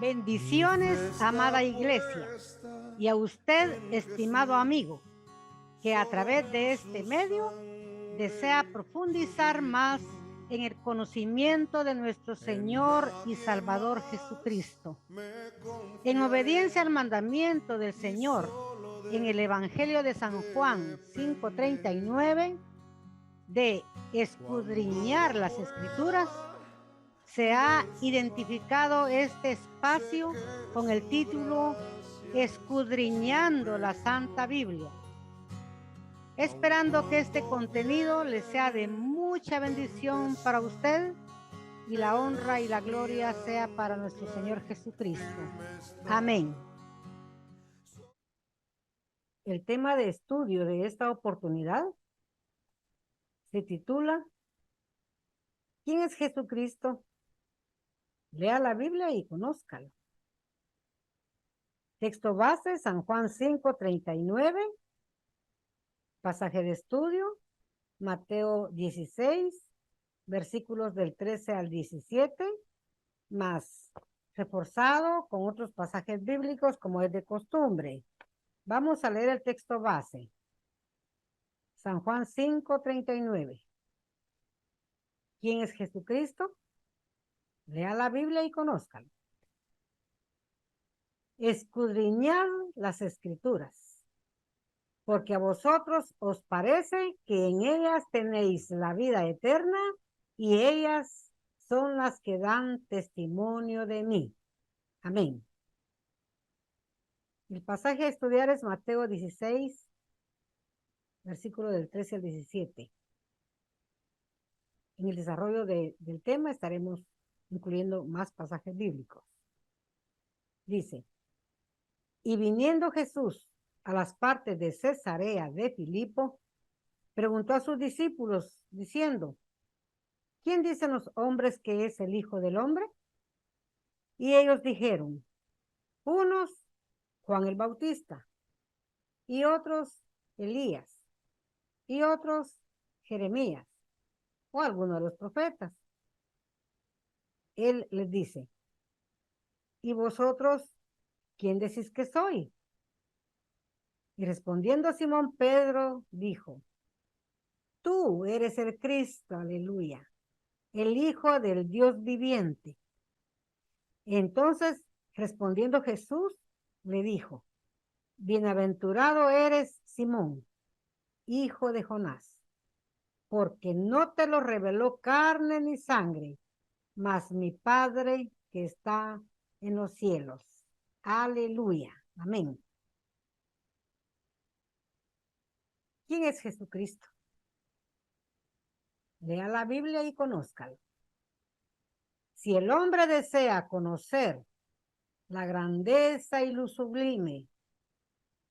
Bendiciones, amada iglesia, y a usted, estimado amigo, que a través de este medio desea profundizar más en el conocimiento de nuestro Señor y Salvador Jesucristo. En obediencia al mandamiento del Señor en el Evangelio de San Juan 5:39, de escudriñar las Escrituras, se ha identificado este espacio con el título Escudriñando la Santa Biblia, esperando que este contenido le sea de mucha bendición para usted y la honra y la gloria sea para nuestro Señor Jesucristo. Amén. El tema de estudio de esta oportunidad se titula ¿Quién es Jesucristo? Lea la Biblia y conózcalo. Texto base, San Juan 5:39. Pasaje de estudio, Mateo 16, versículos del 13 al 17, más reforzado con otros pasajes bíblicos como es de costumbre. Vamos a leer el texto base. San Juan 5:39. ¿Quién es Jesucristo? Lea la Biblia y conózcalo. Escudriñad las Escrituras, porque a vosotros os parece que en ellas tenéis la vida eterna, y ellas son las que dan testimonio de mí. Amén. El pasaje a estudiar es Mateo 16, versículo del 13 al 17. En el desarrollo del tema estaremos incluyendo más pasajes bíblicos. Dice, y viniendo Jesús a las partes de Cesarea de Filipo, preguntó a sus discípulos, diciendo, ¿quién dicen los hombres que es el Hijo del Hombre? Y ellos dijeron, unos, Juan el Bautista, y otros, Elías, y otros, Jeremías, o alguno de los profetas. Él les dice, ¿y vosotros quién decís que soy? Y respondiendo Simón Pedro, dijo, tú eres el Cristo, aleluya, el Hijo del Dios viviente. Entonces, respondiendo Jesús, le dijo, bienaventurado eres, Simón, hijo de Jonás, porque no te lo reveló carne ni sangre, mas mi Padre que está en los cielos. Aleluya. Amén. ¿Quién es Jesucristo? Lea la Biblia y conózcalo. Si el hombre desea conocer la grandeza y lo sublime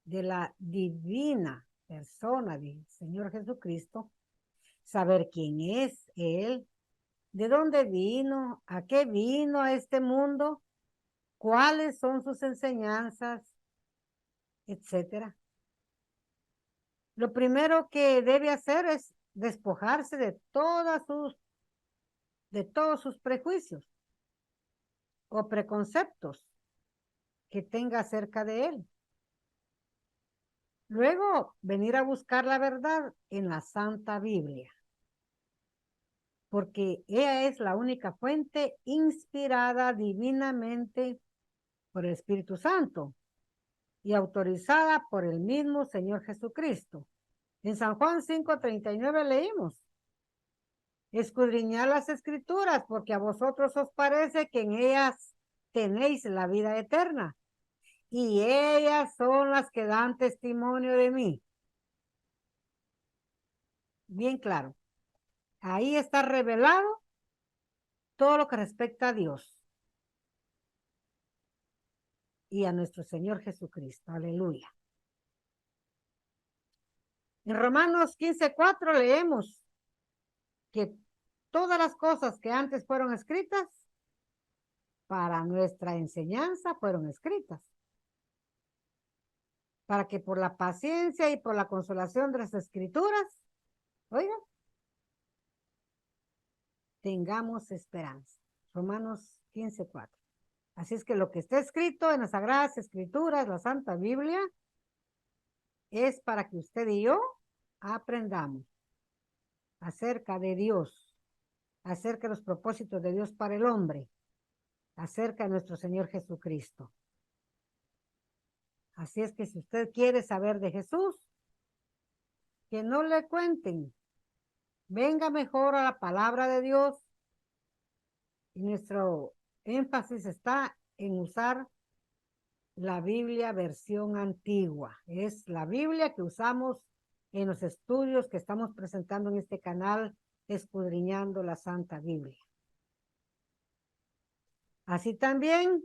de la divina persona del Señor Jesucristo, saber quién es Él, de dónde vino, a qué vino a este mundo, cuáles son sus enseñanzas, etcétera. Lo primero que debe hacer es despojarse de todos sus prejuicios o preconceptos que tenga acerca de él. Luego, venir a buscar la verdad en la Santa Biblia, porque ella es la única fuente inspirada divinamente por el Espíritu Santo y autorizada por el mismo Señor Jesucristo. En San Juan 5:39 leímos, escudriñad las Escrituras, porque a vosotros os parece que en ellas tenéis la vida eterna, y ellas son las que dan testimonio de mí. Bien claro. Ahí está revelado todo lo que respecta a Dios y a nuestro Señor Jesucristo. Aleluya. En Romanos 15:4 leemos que todas las cosas que antes fueron escritas para nuestra enseñanza fueron escritas, para que por la paciencia y por la consolación de las Escrituras, oigan, tengamos esperanza. Romanos 15:4. Así es que lo que está escrito en las Sagradas Escrituras, la Santa Biblia, es para que usted y yo aprendamos acerca de Dios, acerca de los propósitos de Dios para el hombre, acerca de nuestro Señor Jesucristo. Así es que si usted quiere saber de Jesús, que no le cuenten, venga mejor a la palabra de Dios. Y nuestro énfasis está en usar la Biblia versión antigua. Es la Biblia que usamos en los estudios que estamos presentando en este canal, Escudriñando la Santa Biblia. Así también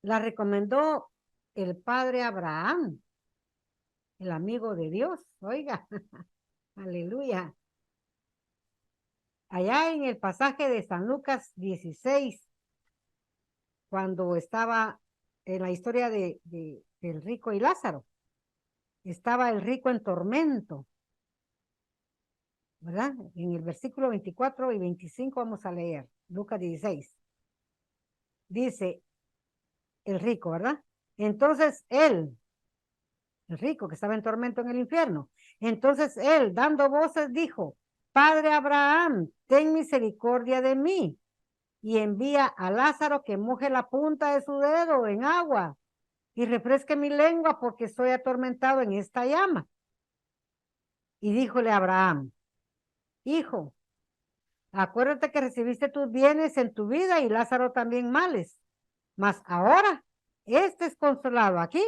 la recomendó el padre Abraham, el amigo de Dios. Oiga, aleluya. Allá en el pasaje de San Lucas 16, cuando estaba en la historia del rico y Lázaro, estaba el rico en tormento, ¿verdad? En el versículo 24 y 25 vamos a leer, Lucas 16. Dice el rico, ¿verdad? Entonces él, el rico que estaba en tormento en el infierno, entonces él, dando voces, dijo, Padre Abraham, ten misericordia de mí y envía a Lázaro que moje la punta de su dedo en agua y refresque mi lengua porque estoy atormentado en esta llama. Y díjole a Abraham, hijo, acuérdate que recibiste tus bienes en tu vida y Lázaro también males. Mas ahora, este es consolado aquí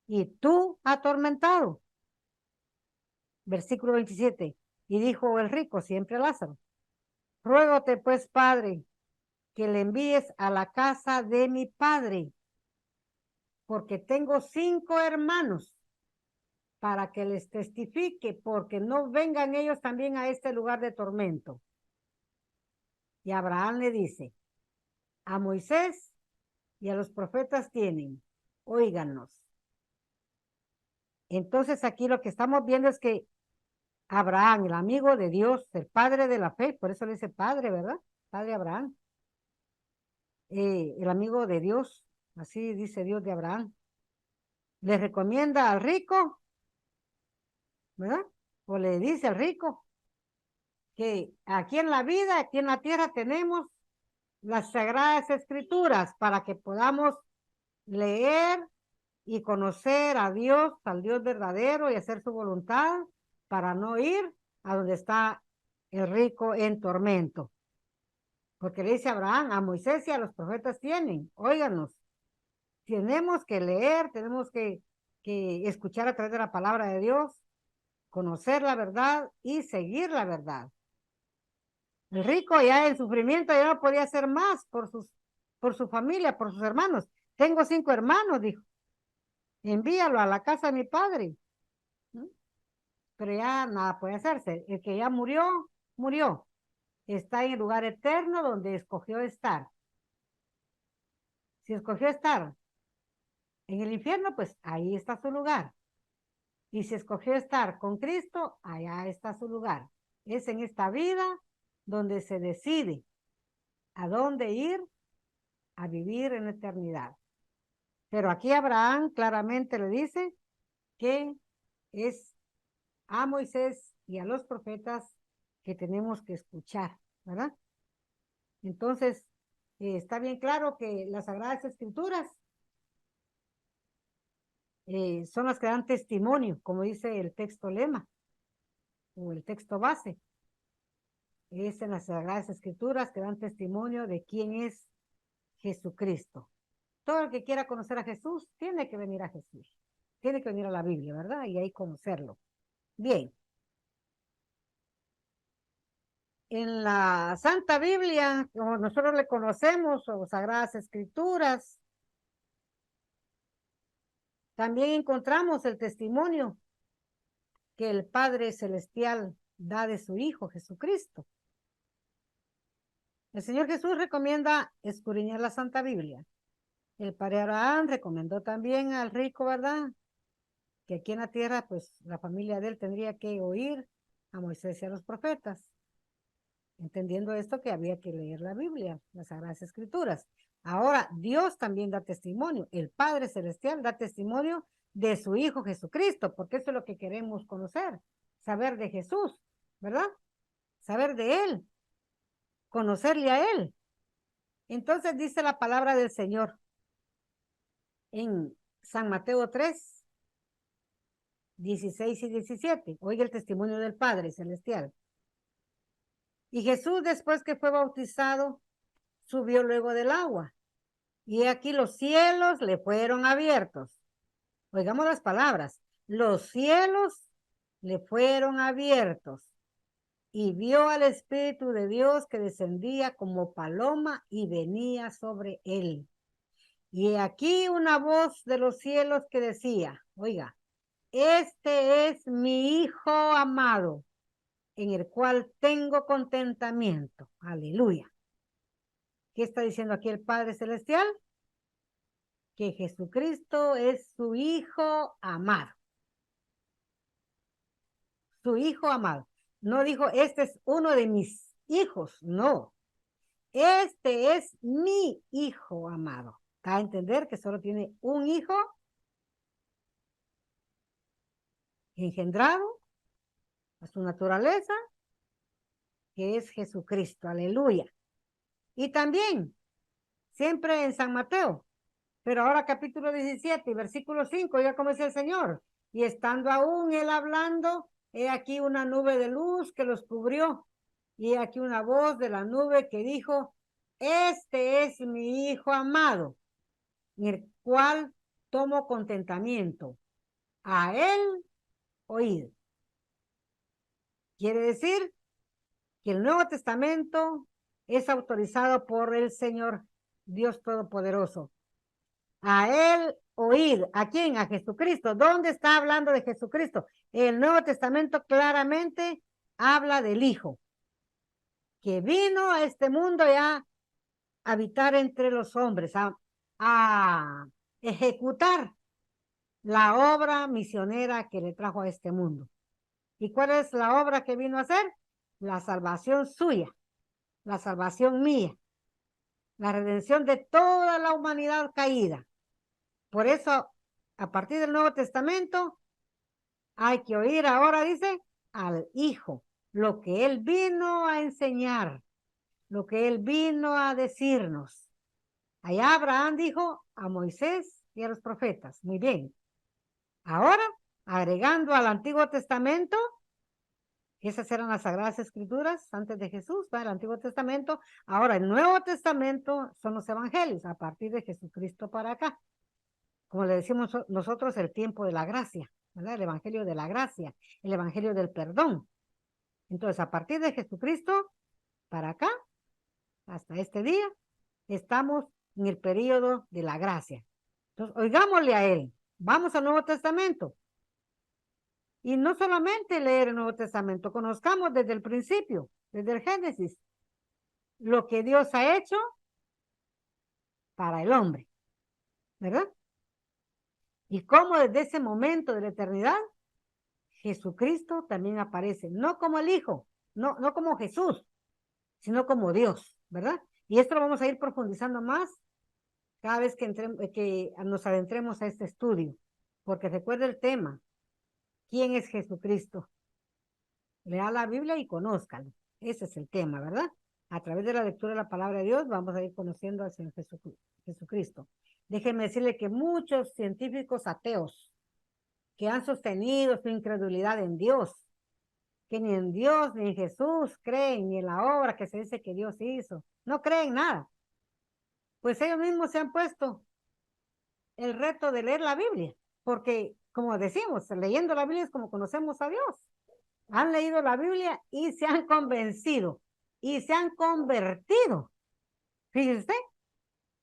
y tú atormentado. Versículo 27. Y dijo el rico siempre a Lázaro, ruégote pues, Padre, que le envíes a la casa de mi padre, porque tengo 5 hermanos, para que les testifique, porque no vengan ellos también a este lugar de tormento. Y Abraham le dice, a Moisés y a los profetas tienen, óiganos. Entonces aquí lo que estamos viendo es que Abraham, el amigo de Dios, el padre de la fe, por eso le dice padre, ¿verdad? Padre Abraham, el amigo de Dios, así dice Dios de Abraham, le recomienda al rico, ¿verdad? O le dice al rico que aquí en la vida, aquí en la tierra tenemos las Sagradas Escrituras para que podamos leer y conocer a Dios, al Dios verdadero y hacer su voluntad para no ir a donde está el rico en tormento. Porque le dice Abraham, a Moisés y a los profetas tienen, óiganos, tenemos que leer, tenemos que escuchar a través de la palabra de Dios, conocer la verdad y seguir la verdad. El rico ya en sufrimiento ya no podía hacer más por su familia, por sus hermanos. Tengo 5 hermanos, dijo. Envíalo a la casa de mi padre. Pero ya nada puede hacerse. El que ya murió, murió. Está en el lugar eterno donde escogió estar. Si escogió estar en el infierno, pues ahí está su lugar. Y si escogió estar con Cristo, allá está su lugar. Es en esta vida donde se decide a dónde ir a vivir en eternidad. Pero aquí Abraham claramente le dice que es a Moisés y a los profetas que tenemos que escuchar, ¿verdad? Entonces, está bien claro que las Sagradas Escrituras son las que dan testimonio, como dice el texto lema o el texto base. Es en las Sagradas Escrituras que dan testimonio de quién es Jesucristo. Todo el que quiera conocer a Jesús tiene que venir a Jesús. Tiene que venir a la Biblia, ¿verdad? Y ahí conocerlo. Bien. En la Santa Biblia, como nosotros le conocemos, o Sagradas Escrituras, también encontramos el testimonio que el Padre Celestial da de su Hijo Jesucristo. El Señor Jesús recomienda escudriñar la Santa Biblia. El Padre Abraham recomendó también al rico, ¿verdad? Que aquí en la tierra, pues la familia de él tendría que oír a Moisés y a los profetas. Entendiendo esto que había que leer la Biblia, las Sagradas Escrituras. Ahora, Dios también da testimonio. El Padre Celestial da testimonio de su Hijo Jesucristo, porque eso es lo que queremos conocer, saber de Jesús, ¿verdad? Saber de Él, conocerle a Él. Entonces dice la palabra del Señor en San Mateo 3, 16 y 17. Oiga el testimonio del Padre Celestial. Y Jesús, después que fue bautizado, subió luego del agua. Y aquí los cielos le fueron abiertos. Oigamos las palabras. Los cielos le fueron abiertos. Y vio al Espíritu de Dios que descendía como paloma y venía sobre él. Y aquí una voz de los cielos que decía, oiga, este es mi Hijo amado, en el cual tengo contentamiento. Aleluya. ¿Qué está diciendo aquí el Padre Celestial? Que Jesucristo es su Hijo amado. Su Hijo amado. No dijo, este es uno de mis hijos. No. Este es mi Hijo amado. ¿Da a entender que solo tiene un hijo engendrado a su naturaleza, que es Jesucristo? Aleluya. Y también, siempre en San Mateo, pero ahora capítulo 17, versículo 5, oiga cómo dice el Señor. Y estando aún él hablando, he aquí una nube de luz que los cubrió. Y he aquí una voz de la nube que dijo, este es mi Hijo amado, en el cual tomo contentamiento. A él oíd. Quiere decir que el Nuevo Testamento es autorizado por el Señor Dios Todopoderoso. A él oír. ¿A quién? A Jesucristo. ¿Dónde está hablando de Jesucristo? El Nuevo Testamento claramente habla del Hijo, que vino a este mundo ya a habitar entre los hombres, a ejecutar la obra misionera que le trajo a este mundo. ¿Y cuál es la obra que vino a hacer? La salvación suya, la salvación mía, la redención de toda la humanidad caída. Por eso, a partir del Nuevo Testamento, hay que oír ahora, dice, al Hijo, lo que Él vino a enseñar, lo que Él vino a decirnos. Allá Abraham dijo a Moisés y a los profetas. Muy bien. Ahora, agregando al Antiguo Testamento, esas eran las Sagradas Escrituras antes de Jesús, ¿va? El Antiguo Testamento. Ahora, el Nuevo Testamento son los Evangelios, a partir de Jesucristo para acá. Como le decimos nosotros, el tiempo de la gracia, ¿verdad? El Evangelio de la gracia, el Evangelio del perdón. Entonces, a partir de Jesucristo para acá, hasta este día, estamos en el periodo de la gracia. Entonces, oigámosle a Él. Vamos al Nuevo Testamento. Y no solamente leer el Nuevo Testamento, conozcamos desde el principio, desde el Génesis, lo que Dios ha hecho para el hombre, ¿verdad? Y cómo desde ese momento de la eternidad, Jesucristo también aparece, no como el Hijo, no como Jesús, sino como Dios, ¿verdad? Y esto lo vamos a ir profundizando más cada vez que nos adentremos a este estudio, porque recuerda el tema, ¿quién es Jesucristo? Lea la Biblia y conózcalo. Ese es el tema, ¿verdad? A través de la lectura de la palabra de Dios vamos a ir conociendo al Señor Jesucristo. Déjenme decirle que muchos científicos ateos que han sostenido su incredulidad en Dios, que ni en Dios ni en Jesús creen, ni en la obra que se dice que Dios hizo, no creen nada. Pues ellos mismos se han puesto el reto de leer la Biblia, porque como decimos, leyendo la Biblia es como conocemos a Dios. Han leído la Biblia y se han convencido y se han convertido. Fíjese usted,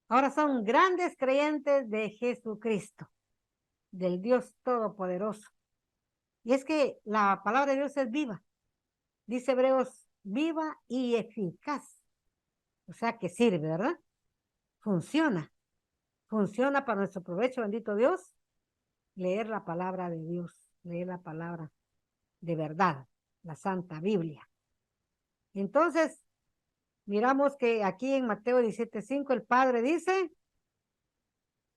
ahora son grandes creyentes de Jesucristo, del Dios Todopoderoso. Y es que la palabra de Dios es viva. Dice Hebreos, viva y eficaz. O sea que sirve, ¿verdad? Funciona. Funciona para nuestro provecho, bendito Dios, leer la palabra de Dios, leer la palabra de verdad, la Santa Biblia. Entonces, miramos que aquí en Mateo 17:5 el Padre dice,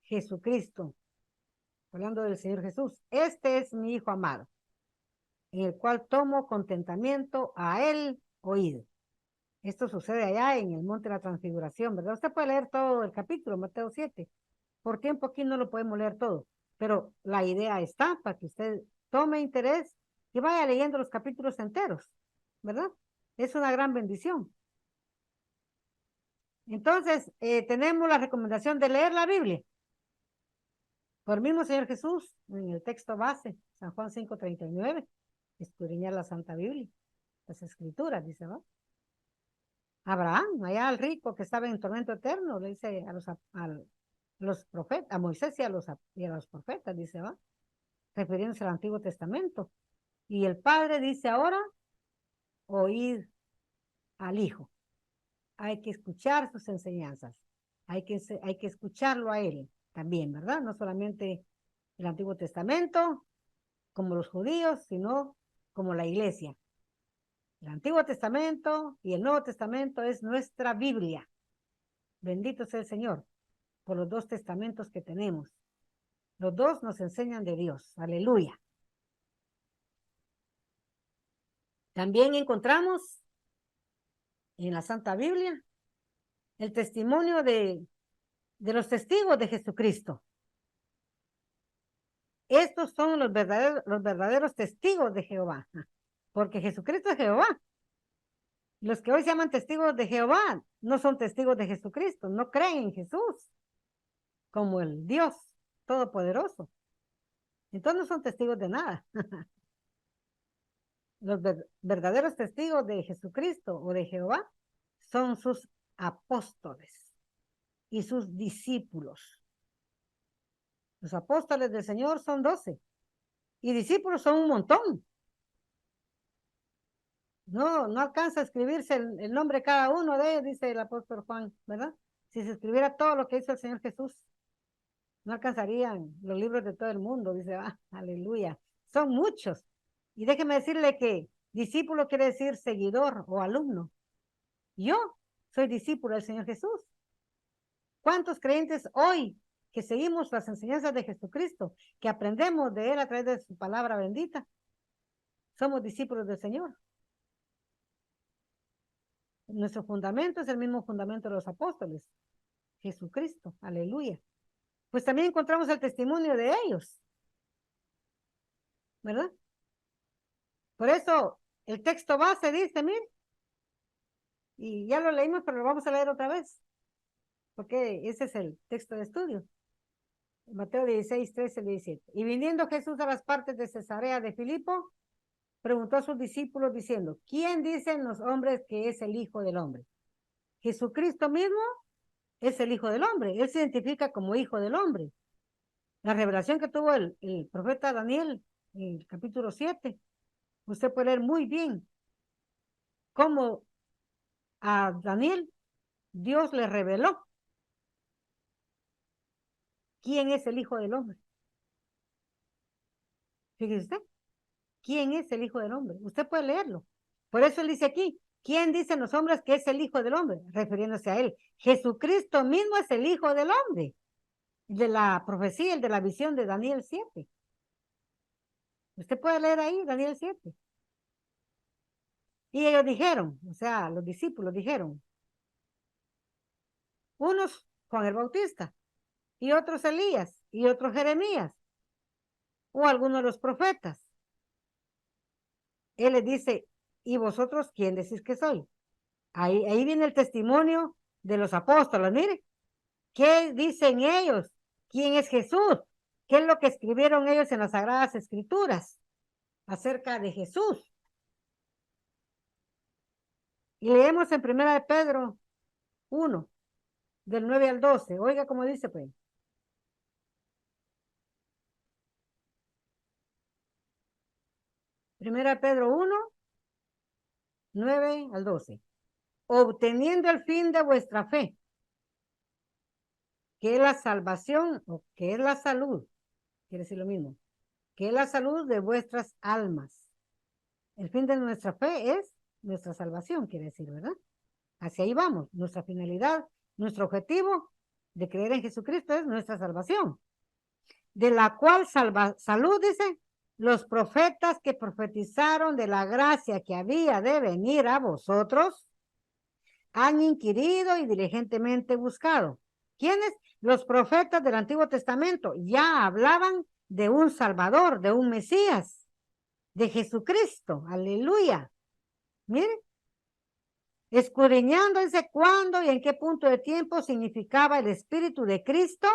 Jesucristo, hablando del Señor Jesús, este es mi Hijo amado, en el cual tomo contentamiento a él oído. Esto sucede allá en el Monte de la Transfiguración, ¿verdad? Usted puede leer todo el capítulo, Mateo 7. Por tiempo aquí no lo podemos leer todo, pero la idea está para que usted tome interés y vaya leyendo los capítulos enteros, ¿verdad? Es una gran bendición. Entonces, tenemos la recomendación de leer la Biblia. Por el mismo Señor Jesús, en el texto base, San Juan 5:39, escudriñar la Santa Biblia, las Escrituras, dice, ¿no? Abraham, allá al rico que estaba en tormento eterno, le dice a los profetas, a Moisés y a los profetas, dice, ¿va? Refiriéndose al Antiguo Testamento. Y el Padre dice ahora, oír al Hijo. Hay que escuchar sus enseñanzas. Hay que escucharlo a Él también, ¿verdad? No solamente el Antiguo Testamento, como los judíos, sino como la iglesia. El Antiguo Testamento y el Nuevo Testamento es nuestra Biblia. Bendito sea el Señor por los dos testamentos que tenemos. Los dos nos enseñan de Dios. Aleluya. También encontramos en la Santa Biblia el testimonio de los testigos de Jesucristo. Estos son los verdaderos testigos de Jehová, porque Jesucristo es Jehová. Los que hoy se llaman testigos de Jehová no son testigos de Jesucristo, no creen en Jesús como el Dios Todopoderoso. Entonces no son testigos de nada. Los verdaderos testigos de Jesucristo o de Jehová son sus apóstoles y sus discípulos. Los apóstoles del Señor son 12 y discípulos son un montón. No alcanza a escribirse el nombre de cada uno de ellos, dice el apóstol Juan, ¿verdad? Si se escribiera todo lo que hizo el Señor Jesús, no alcanzarían los libros de todo el mundo, dice, aleluya. Son muchos. Y déjeme decirle que discípulo quiere decir seguidor o alumno. Yo soy discípulo del Señor Jesús. ¿Cuántos creyentes hoy que seguimos las enseñanzas de Jesucristo, que aprendemos de Él a través de su palabra bendita, somos discípulos del Señor? Nuestro fundamento es el mismo fundamento de los apóstoles, Jesucristo, aleluya. Pues también encontramos el testimonio de ellos, ¿verdad? Por eso el texto base dice, miren, y ya lo leímos, pero lo vamos a leer otra vez, porque ese es el texto de estudio. Mateo 16, 13, 17. Y viniendo Jesús a las partes de Cesarea de Filipo, preguntó a sus discípulos diciendo, ¿quién dicen los hombres que es el Hijo del Hombre? Jesucristo mismo es el Hijo del Hombre. Él se identifica como Hijo del Hombre. La revelación que tuvo el profeta Daniel en el capítulo 7, usted puede leer muy bien cómo a Daniel Dios le reveló quién es el Hijo del Hombre. Fíjese usted, ¿quién es el Hijo del Hombre? Usted puede leerlo. Por eso él dice aquí, ¿quién dicen los hombres que es el Hijo del Hombre? Refiriéndose a él. Jesucristo mismo es el Hijo del Hombre. De la profecía, el de la visión de Daniel 7. Usted puede leer ahí Daniel 7. Y ellos dijeron, o sea, los discípulos dijeron, unos Juan el Bautista, y otros Elías, y otros Jeremías, o algunos de los profetas. Él les dice, ¿y vosotros quién decís que soy? Ahí viene el testimonio de los apóstoles. Mire, ¿qué dicen ellos? ¿Quién es Jesús? ¿Qué es lo que escribieron ellos en las Sagradas Escrituras acerca de Jesús? Y leemos en 1 de Pedro 1, del 9 al 12. Oiga cómo dice, pues. 1 de Pedro 1, 9 al 12. Obteniendo el fin de vuestra fe, que es la salvación, o que es la salud, quiere decir lo mismo, que es la salud de vuestras almas. El fin de nuestra fe es nuestra salvación, quiere decir, ¿verdad? Hacia ahí vamos. Nuestra finalidad, nuestro objetivo de creer en Jesucristo es nuestra salvación. De la cual salud, dice, los profetas que profetizaron de la gracia que había de venir a vosotros, han inquirido y diligentemente buscado. ¿Quiénes? Los profetas del Antiguo Testamento ya hablaban de un Salvador, de un Mesías, de Jesucristo. Aleluya. Miren, escudriñando ese cuándo y en qué punto de tiempo significaba el Espíritu de Cristo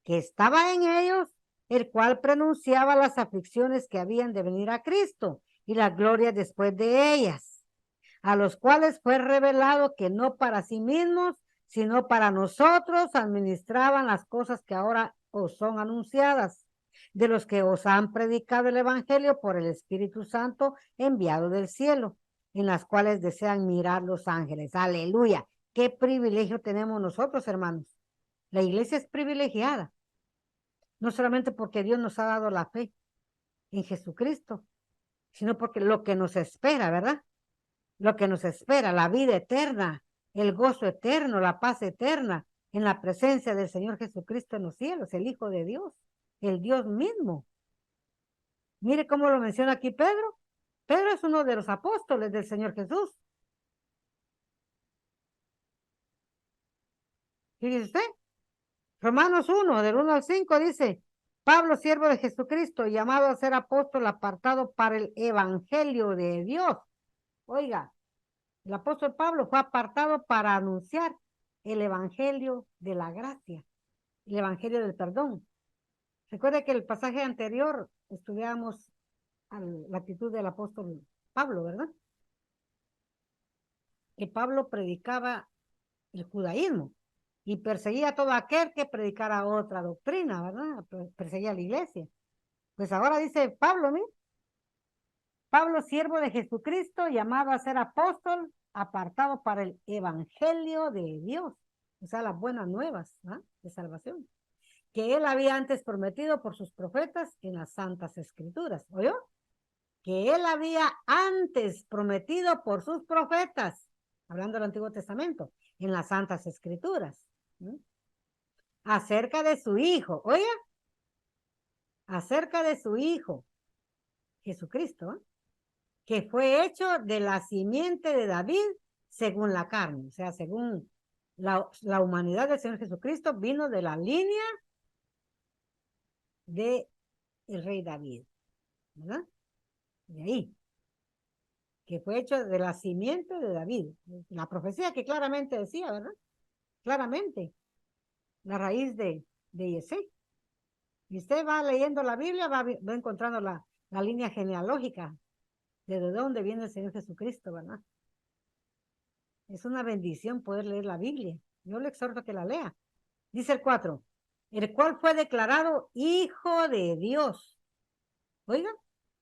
que estaba en ellos, el cual pronunciaba las aflicciones que habían de venir a Cristo y la gloria después de ellas, a los cuales fue revelado que no para sí mismos, sino para nosotros administraban las cosas que ahora os son anunciadas, de los que os han predicado el Evangelio por el Espíritu Santo enviado del cielo, en las cuales desean mirar los ángeles. Aleluya. Qué privilegio tenemos nosotros, hermanos. La iglesia es privilegiada, no solamente porque Dios nos ha dado la fe en Jesucristo, sino porque lo que nos espera, ¿verdad? Lo que nos espera, la vida eterna, el gozo eterno, la paz eterna, en la presencia del Señor Jesucristo en los cielos, el Hijo de Dios, el Dios mismo. Mire cómo lo menciona aquí Pedro. Pedro es uno de los apóstoles del Señor Jesús. Fíjese usted, Romanos 1, del 1 al 5 dice, Pablo, siervo de Jesucristo, llamado a ser apóstol, apartado para el evangelio de Dios. Oiga, el apóstol Pablo fue apartado para anunciar el evangelio de la gracia, el evangelio del perdón. Recuerde que el pasaje anterior estudiamos la actitud del apóstol Pablo, ¿verdad? Que Pablo predicaba el judaísmo y perseguía a todo aquel que predicara otra doctrina, ¿verdad? Perseguía a la iglesia. Pues ahora dice Pablo, ¿no? Pablo, siervo de Jesucristo, llamado a ser apóstol, apartado para el evangelio de Dios, o sea, las buenas nuevas, ¿no? De salvación, que él había antes prometido por sus profetas en las santas escrituras. ¿Oyó? Que él había antes prometido por sus profetas, hablando del Antiguo Testamento, en las santas escrituras, ¿no? Acerca de su hijo, oiga, acerca de su hijo, Jesucristo, ¿eh? Que fue hecho de la simiente de David según la carne, o sea, según la humanidad del Señor Jesucristo vino de la línea de el rey David, ¿verdad? De ahí, que fue hecho de la simiente de David, la profecía que claramente decía, ¿verdad? Claramente, la raíz de Yesé. Y usted va leyendo la Biblia, va encontrando la línea genealógica de dónde viene el Señor Jesucristo, ¿verdad? Es una bendición poder leer la Biblia. Yo le exhorto a que la lea. Dice el 4, el cual fue declarado Hijo de Dios. Oiga,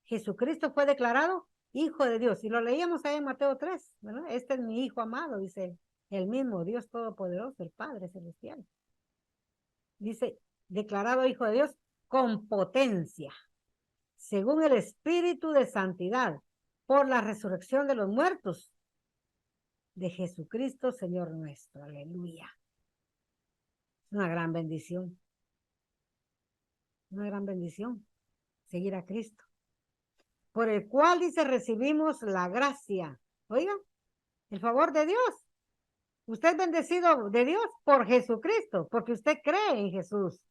Jesucristo fue declarado Hijo de Dios. Y lo leíamos ahí en Mateo 3, ¿verdad? Este es mi Hijo amado, dice el mismo Dios Todopoderoso, el Padre Celestial. Dice, declarado Hijo de Dios con potencia, según el Espíritu de Santidad, por la resurrección de los muertos de Jesucristo, Señor nuestro. Aleluya. Una gran bendición. Una gran bendición. Seguir a Cristo. Por el cual, dice, recibimos la gracia. Oiga, el favor de Dios. Usted es bendecido de Dios por Jesucristo, porque usted cree en Jesús.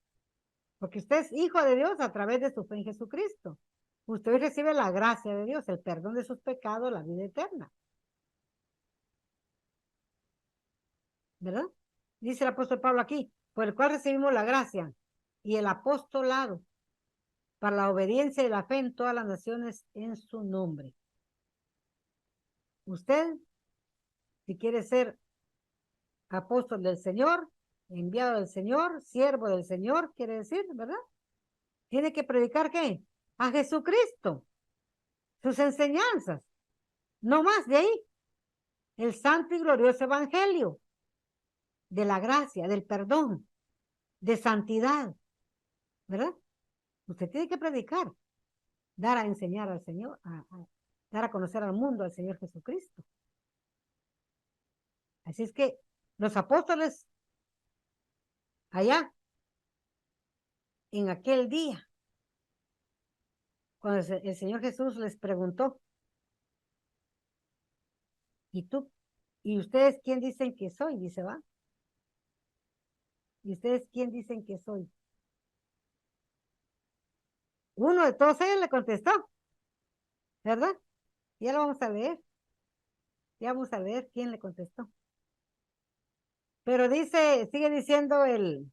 Porque usted es hijo de Dios a través de su fe en Jesucristo. Usted recibe la gracia de Dios, el perdón de sus pecados, la vida eterna. ¿Verdad? Dice el apóstol Pablo aquí, por el cual recibimos la gracia y el apostolado para la obediencia y la fe en todas las naciones en su nombre. Usted, si quiere ser apóstol del Señor, enviado del Señor, siervo del Señor, quiere decir, ¿verdad? Tiene que predicar ¿qué? A Jesucristo, sus enseñanzas, no más de ahí, el santo y glorioso evangelio de la gracia, del perdón, de santidad, ¿verdad? Usted tiene que predicar, dar a enseñar al Señor, dar a conocer al mundo al Señor Jesucristo. Así es que los apóstoles allá, en aquel día, cuando el Señor Jesús les preguntó, ¿y tú? ¿Y ustedes quién dicen que soy? Dice, va. ¿Y ustedes quién dicen que soy? Uno de todos ellos le contestó, ¿verdad? Ya lo vamos a leer. Ya vamos a leer quién le contestó. Pero dice, sigue diciendo el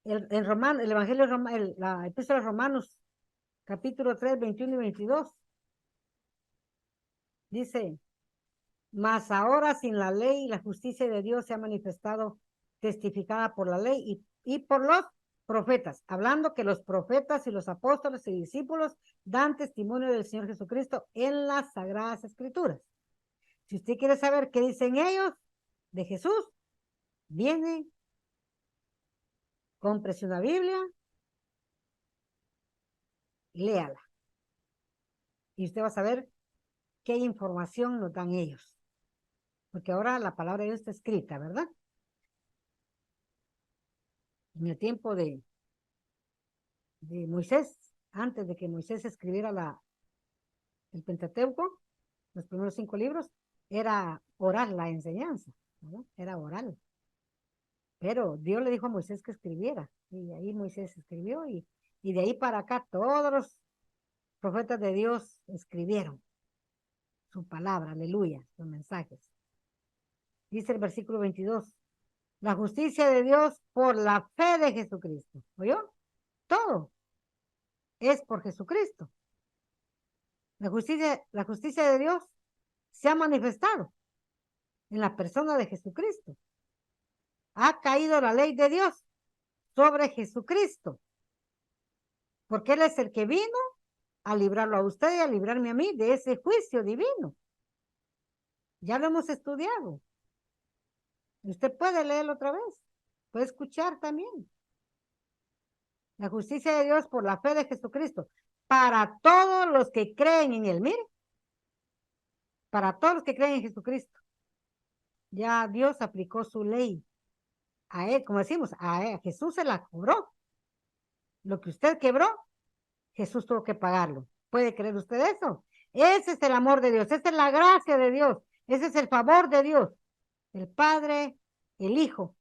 Evangelio la Epístola de Romanos, capítulo 3, 21 y 22. Dice, mas ahora sin la ley, la justicia de Dios se ha manifestado, testificada por la ley y por los profetas, hablando que los profetas y los apóstoles y discípulos dan testimonio del Señor Jesucristo en las Sagradas Escrituras. Si usted quiere saber qué dicen ellos de Jesús, viene, cómprese una Biblia, léala. Y usted va a saber qué información nos dan ellos. Porque ahora la palabra de Dios está escrita, ¿verdad? En el tiempo de Moisés, antes de que Moisés escribiera el Pentateuco, los primeros 5 libros, era oral la enseñanza, ¿verdad? Era oral. Pero Dios le dijo a Moisés que escribiera, y ahí Moisés escribió, y de ahí para acá todos los profetas de Dios escribieron su palabra, aleluya, sus mensajes. Dice el versículo 22, la justicia de Dios por la fe de Jesucristo. ¿Oyó? Todo es por Jesucristo. La justicia de Dios se ha manifestado en la persona de Jesucristo. Ha caído la ley de Dios sobre Jesucristo, porque Él es el que vino a librarlo a usted y a librarme a mí de ese juicio divino. Ya lo hemos estudiado. Usted puede leerlo otra vez, puede escuchar también. La justicia de Dios por la fe de Jesucristo, para todos los que creen en Él. Mire, para todos los que creen en Jesucristo. Ya Dios aplicó su ley a Él, como decimos, a Jesús se la cobró. Lo que usted quebró, Jesús tuvo que pagarlo. ¿Puede creer usted eso? Ese es el amor de Dios, esa es la gracia de Dios, ese es el favor de Dios. El Padre, el Hijo.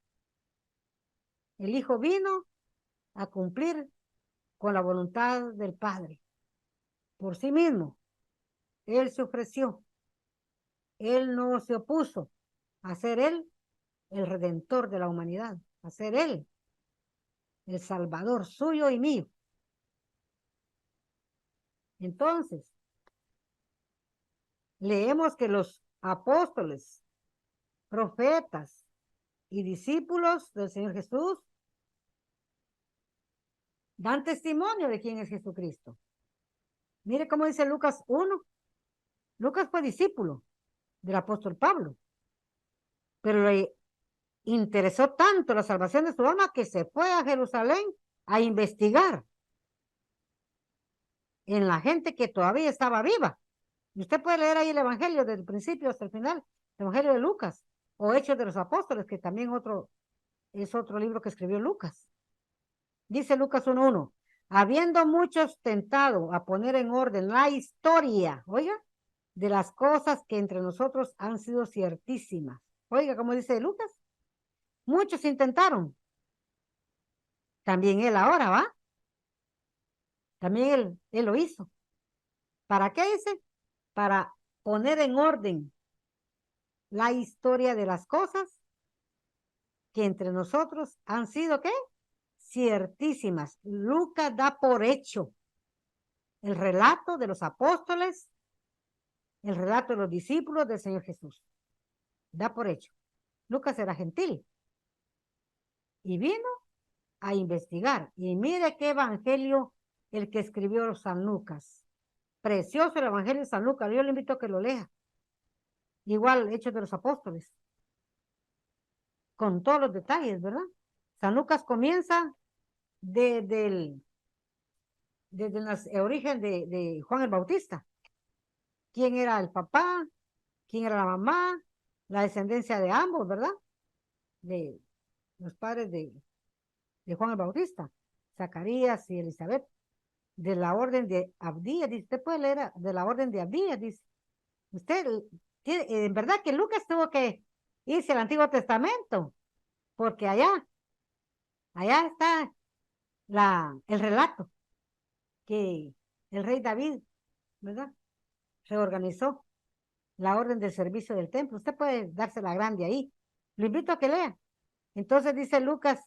El Hijo vino a cumplir con la voluntad del Padre. Por sí mismo, Él se ofreció. Él no se opuso a ser Él el Redentor de la humanidad, a ser Él el Salvador suyo y mío. Entonces, leemos que los apóstoles, profetas y discípulos del Señor Jesús dan testimonio de quién es Jesucristo. Mire cómo dice Lucas 1. Lucas fue discípulo del apóstol Pablo, pero le interesó tanto la salvación de su alma que se fue a Jerusalén a investigar en la gente que todavía estaba viva. Y usted puede leer ahí el Evangelio desde el principio hasta el final, el Evangelio de Lucas, o Hechos de los Apóstoles, que también es otro libro que escribió Lucas. Dice Lucas 1:1, habiendo muchos tentado a poner en orden la historia, oiga, de las cosas que entre nosotros han sido ciertísimas. Oiga, como dice Lucas, muchos intentaron. También él ahora, ¿va? También él lo hizo. ¿Para qué dice? Para poner en orden la historia de las cosas que entre nosotros han sido, ¿qué? Ciertísimas. Lucas da por hecho el relato de los apóstoles, el relato de los discípulos del Señor Jesús. Da por hecho. Lucas era gentil y vino a investigar. Y mire qué evangelio el que escribió San Lucas. Precioso el evangelio de San Lucas. Yo le invito a que lo lea. Igual Hechos de los Apóstoles. Con todos los detalles, ¿verdad? San Lucas comienza desde el origen de Juan el Bautista. ¿Quién era el papá? ¿Quién era la mamá? La descendencia de ambos, ¿verdad? De los padres de Juan el Bautista, Zacarías y Elizabeth, de la orden de Abdías, dice, usted puede leer de la orden de Abdías, dice, usted, en verdad que Lucas tuvo que irse al Antiguo Testamento, porque allá está el relato que el rey David, ¿verdad? Reorganizó la orden del servicio del templo. Usted puede darse la grande ahí. Lo invito a que lea. Entonces dice Lucas,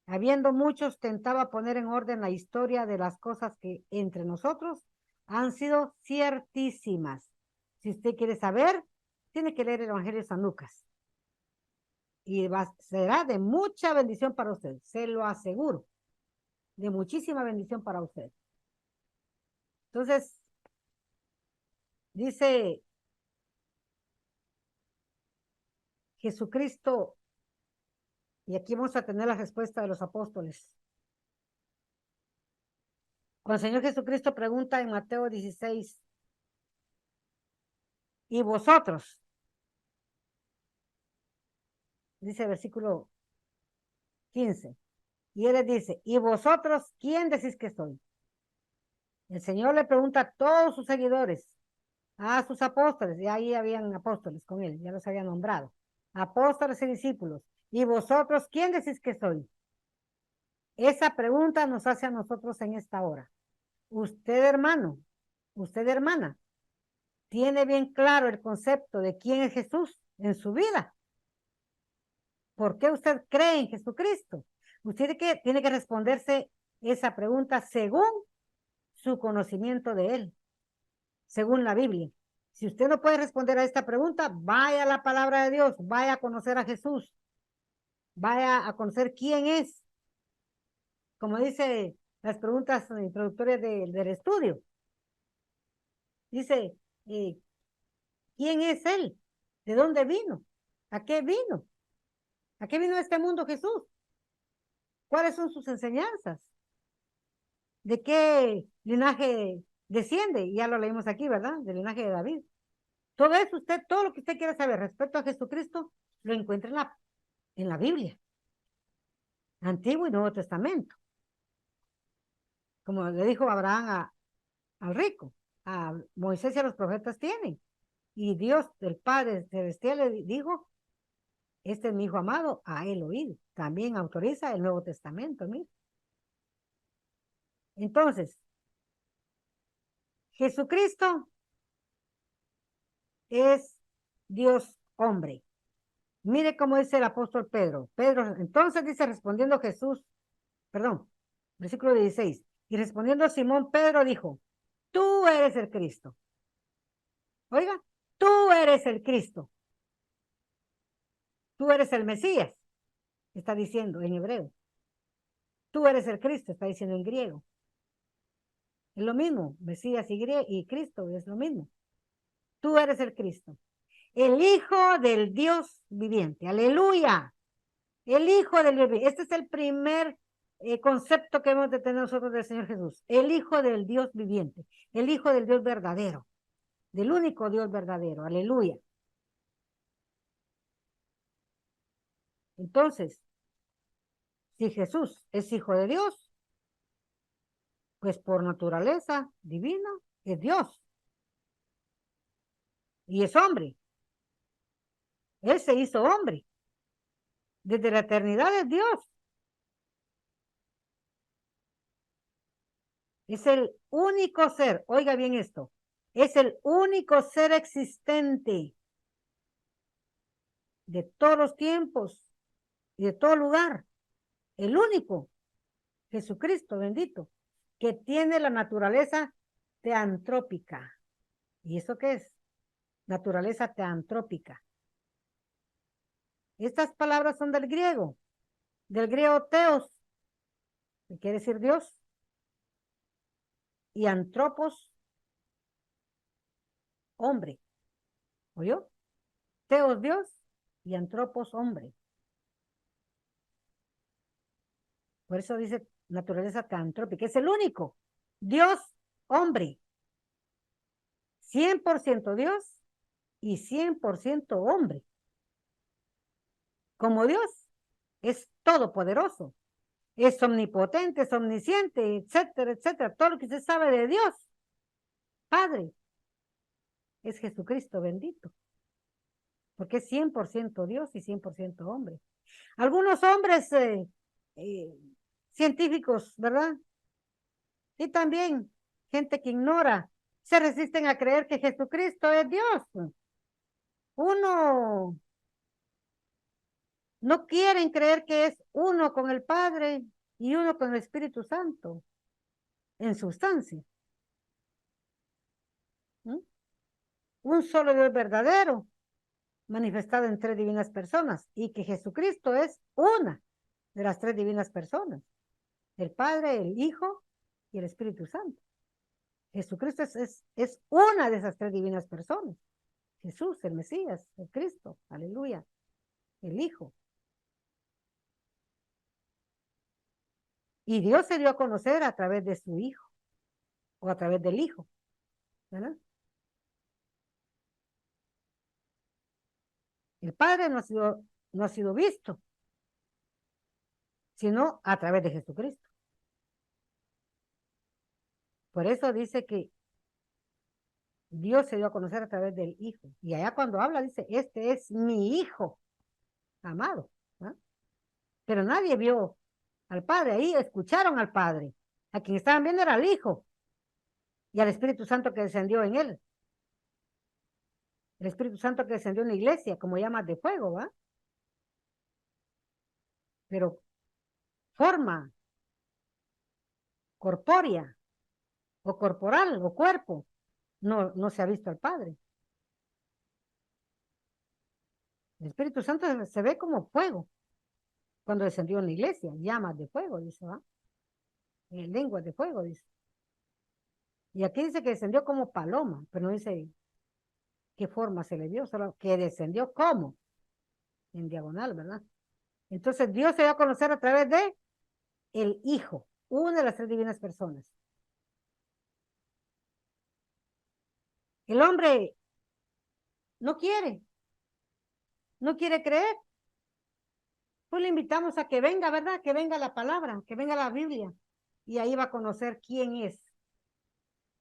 habiendo muchos, tentaba poner en orden la historia de las cosas que entre nosotros han sido ciertísimas. Si usted quiere saber, tiene que leer el Evangelio de San Lucas. Y será de mucha bendición para usted, se lo aseguro. De muchísima bendición para usted. Entonces, dice Jesucristo, y aquí vamos a tener la respuesta de los apóstoles. Cuando el Señor Jesucristo pregunta en Mateo 16, ¿y vosotros? Dice el versículo 15. Y él les dice, ¿y vosotros quién decís que soy? El Señor le pregunta a todos sus seguidores, a sus apóstoles, y ahí habían apóstoles con él, ya los había nombrado, apóstoles y discípulos. ¿Y vosotros quién decís que soy? Esa pregunta nos hace a nosotros en esta hora. Usted, hermano, usted, hermana, ¿tiene bien claro el concepto de quién es Jesús en su vida? ¿Por qué usted cree en Jesucristo? Usted tiene que responderse esa pregunta según su conocimiento de Él, según la Biblia. Si usted no puede responder a esta pregunta, vaya a la palabra de Dios, vaya a conocer a Jesús, vaya a conocer quién es. Como dice las preguntas introductorias del estudio. Dice, ¿quién es Él? ¿De dónde vino? ¿A qué vino? ¿A qué vino a este mundo Jesús? ¿Cuáles son sus enseñanzas? ¿De qué linaje desciende? Ya lo leímos aquí, ¿verdad? Del linaje de David. Todo eso, todo lo que usted quiera saber respecto a Jesucristo, lo encuentra en la Biblia. Antiguo y Nuevo Testamento. Como le dijo Abraham al rico, a Moisés y a los profetas tienen. Y Dios, el Padre Celestial, le dijo, este es mi hijo amado, a él oído. También autoriza el Nuevo Testamento, mire. Entonces, Jesucristo es Dios hombre. Mire cómo dice el apóstol Pedro. Pedro, entonces dice, respondiendo Jesús, perdón, versículo 16. Y respondiendo Simón, Pedro dijo, tú eres el Cristo. Oiga, tú eres el Cristo. Tú eres el Mesías, está diciendo en hebreo. Tú eres el Cristo, está diciendo en griego. Es lo mismo, Mesías y Cristo es lo mismo. Tú eres el Cristo, el Hijo del Dios viviente. Aleluya. El Hijo del Dios viviente. Este es el primer concepto que hemos de tener nosotros del Señor Jesús. El Hijo del Dios viviente. El Hijo del Dios verdadero. Del único Dios verdadero. Aleluya. Entonces, si Jesús es Hijo de Dios, pues por naturaleza divina es Dios. Y es hombre. Él se hizo hombre. Desde la eternidad es Dios. Es el único ser, oiga bien esto, es el único ser existente de todos los tiempos y de todo lugar. El único, Jesucristo bendito, que tiene la naturaleza teantrópica. ¿Y eso qué es? Naturaleza teantrópica. Estas palabras son del griego teos, que quiere decir Dios, y antropos, hombre. ¿Oyó? Teos, Dios, y antropos, hombre. Por eso dice naturaleza teantrópica. Es el único Dios hombre. 100% Dios y 100% hombre. Como Dios es todopoderoso, es omnipotente, es omnisciente, etcétera, etcétera. Todo lo que se sabe de Dios, Padre, es Jesucristo bendito. Porque es 100% Dios y 100% hombre. Algunos hombres científicos, ¿verdad? Y también gente que ignora, se resisten a creer que Jesucristo es Dios. Uno no quieren creer que es uno con el Padre y uno con el Espíritu Santo en sustancia. ¿Mm? Un solo Dios verdadero, manifestado en tres divinas personas, y que Jesucristo es una de las tres divinas personas, el Padre, el Hijo y el Espíritu Santo. Jesucristo es una de esas tres divinas personas. Jesús, el Mesías, el Cristo, aleluya, el Hijo. Y Dios se dio a conocer a través de su Hijo, o a través del Hijo, ¿verdad? El Padre no ha sido visto, sino a través de Jesucristo. Por eso dice que Dios se dio a conocer a través del Hijo. Y allá cuando habla dice, este es mi Hijo amado, ¿no? Pero nadie vio al Padre, ahí escucharon al Padre. A quien estaban viendo era al Hijo y al Espíritu Santo que descendió en él. El Espíritu Santo que descendió en la iglesia, como llamas de fuego, ¿va? Pero forma corpórea o corporal o cuerpo, no se ha visto al Padre. El Espíritu Santo se ve como fuego cuando descendió en la iglesia, llamas de fuego, dice, ¿va? En lenguas de fuego, dice. Y aquí dice que descendió como paloma, pero no dice qué forma se le dio, solo que descendió como, en diagonal, ¿verdad? Entonces Dios se dio a conocer a través de el Hijo, una de las tres divinas personas. El hombre no quiere creer. Pues le invitamos a que venga, ¿verdad? Que venga la palabra, que venga la Biblia. Y ahí va a conocer quién es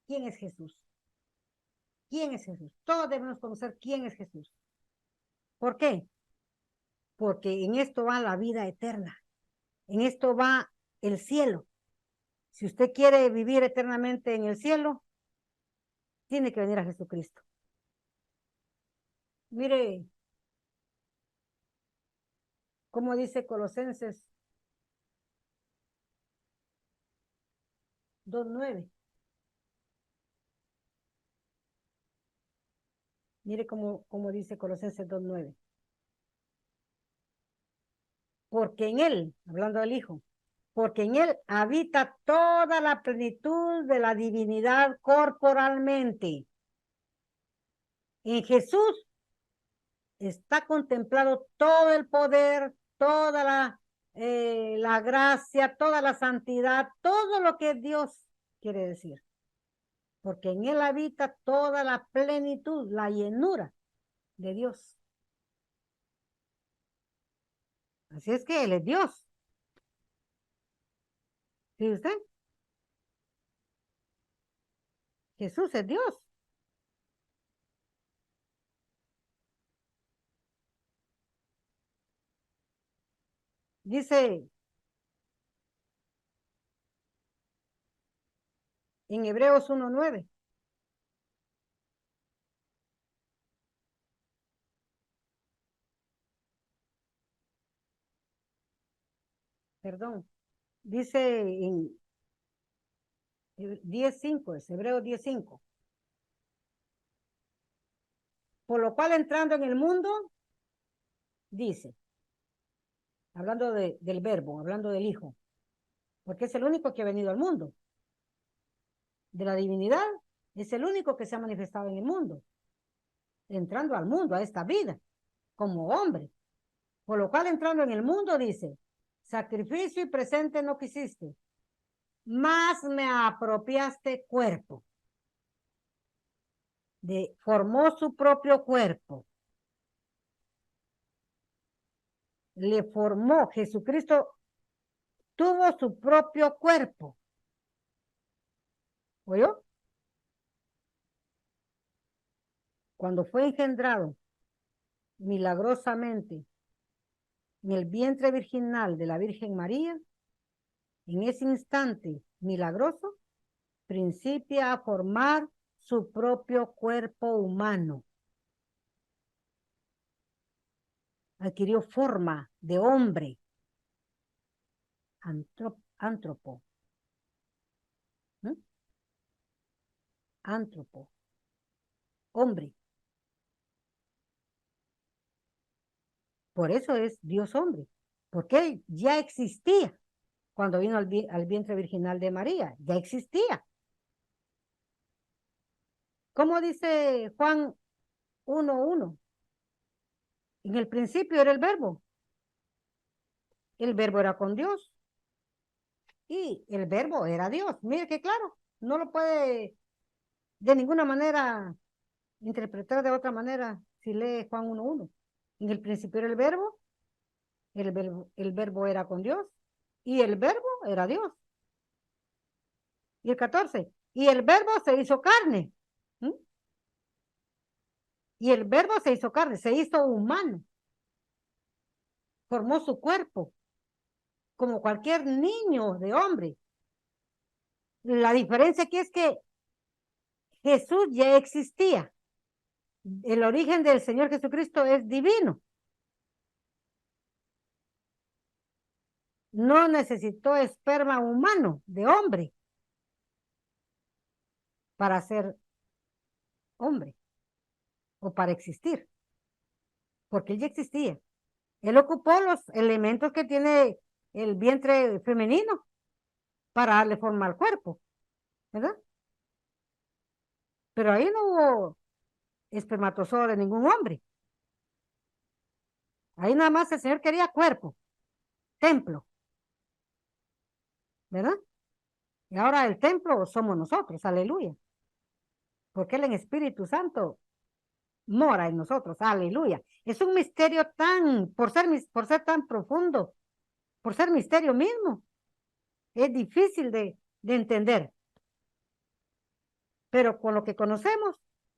Jesús. ¿Quién es Jesús? Todos debemos conocer quién es Jesús. ¿Por qué? Porque en esto va la vida eterna. En esto va el cielo. Si usted quiere vivir eternamente en el cielo, tiene que venir a Jesucristo. Mire, como dice Colosenses 2:9. Mire cómo dice Colosenses 2:9. Porque en él, hablando del Hijo, porque en él habita toda la plenitud de la divinidad corporalmente. En Jesús está contemplado todo el poder, toda la gracia, toda la santidad, todo lo que Dios quiere decir. Porque en él habita toda la plenitud, la llenura de Dios. Así es que él es Dios. ¿Sí usted? Jesús es Dios. Dice en Hebreos 1:9. Perdón. Dice en 10:5, es Hebreos 10:5. Por lo cual entrando en el mundo, dice, hablando del verbo, hablando del Hijo, porque es el único que ha venido al mundo. De la divinidad, es el único que se ha manifestado en el mundo, entrando al mundo, a esta vida, como hombre. Por lo cual entrando en el mundo, dice, Sacrificio y presente no quisiste, más me apropiaste cuerpo. Formó su propio cuerpo. Le formó, Jesucristo tuvo su propio cuerpo. ¿Oyó? Cuando fue engendrado milagrosamente en el vientre virginal de la Virgen María, en ese instante milagroso, principia a formar su propio cuerpo humano. Adquirió forma de hombre, antropo. ¿Mm? Antropo, hombre. Por eso es Dios hombre, porque ya existía cuando vino al vientre virginal de María, ya existía. ¿Cómo dice Juan 1:1? En el principio era el verbo era con Dios y el verbo era Dios. Mire que claro, no lo puede de ninguna manera interpretar de otra manera si lee Juan 1:1. En el principio era el verbo era con Dios y el verbo era Dios. Y el 14, y el verbo se hizo carne. ¿Mm? Y el verbo se hizo carne, se hizo humano, formó su cuerpo, como cualquier niño de hombre. La diferencia aquí es que Jesús ya existía. El origen del Señor Jesucristo es divino. No necesitó esperma humano de hombre para ser hombre o para existir, porque él ya existía. Él ocupó los elementos que tiene el vientre femenino para darle forma al cuerpo, ¿verdad? Pero ahí no hubo espermatozoide de ningún hombre. Ahí nada más el Señor quería cuerpo, templo, ¿verdad? Y ahora el templo somos nosotros, aleluya. Porque Él en Espíritu Santo mora en nosotros, aleluya. Es un misterio por ser tan profundo, por ser misterio mismo. Es difícil de entender. Pero con lo que conocemos,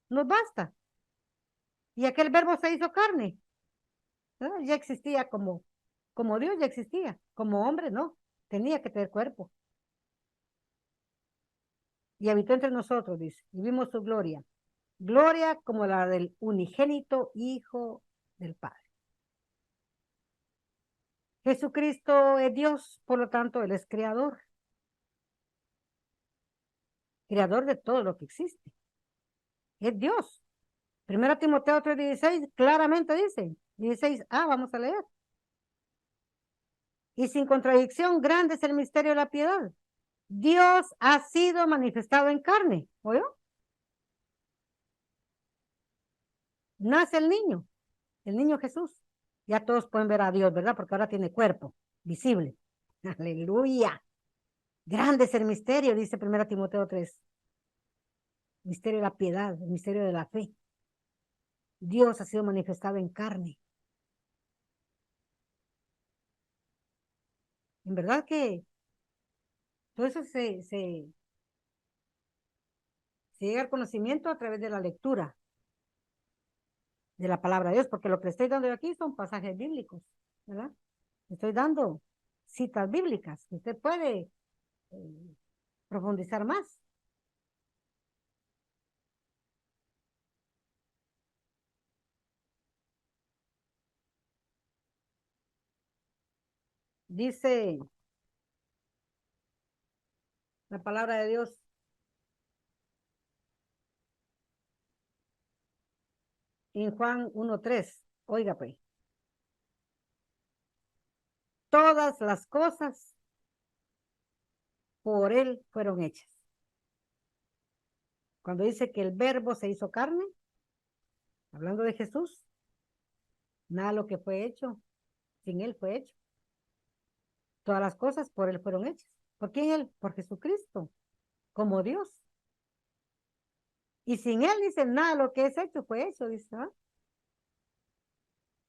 nos basta. Y aquel verbo se hizo carne. ¿Verdad? Ya existía como Dios, ya existía. Como hombre, no. Tenía que tener cuerpo. Y habitó entre nosotros, dice, y vimos su gloria. Gloria como la del unigénito Hijo del Padre. Jesucristo es Dios, por lo tanto, Él es creador. Creador de todo lo que existe. Es Dios. Primera Timoteo 3:16 claramente dice, 16a, vamos a leer. Y sin contradicción, grande es el misterio de la piedad. Dios ha sido manifestado en carne, ¿oyó? Nace el niño Jesús. Ya todos pueden ver a Dios, ¿verdad? Porque ahora tiene cuerpo visible. Aleluya. Grande es el misterio, dice 1 Timoteo 3. Misterio de la piedad, el misterio de la fe. Dios ha sido manifestado en carne. En verdad que todo eso se llega al conocimiento a través de la lectura de la palabra de Dios, porque lo que estoy dando aquí son pasajes bíblicos, ¿verdad? Estoy dando citas bíblicas. Usted puede profundizar más. Dice la palabra de Dios en Juan 1:3. Oiga, pues. Todas las cosas por Él fueron hechas. Cuando dice que el verbo se hizo carne, hablando de Jesús, nada de lo que fue hecho, sin Él fue hecho. Todas las cosas por él fueron hechas. ¿Por quién él? Por Jesucristo, como Dios. Y sin él, dice, nada lo que es hecho fue hecho, dice. ¿Ah?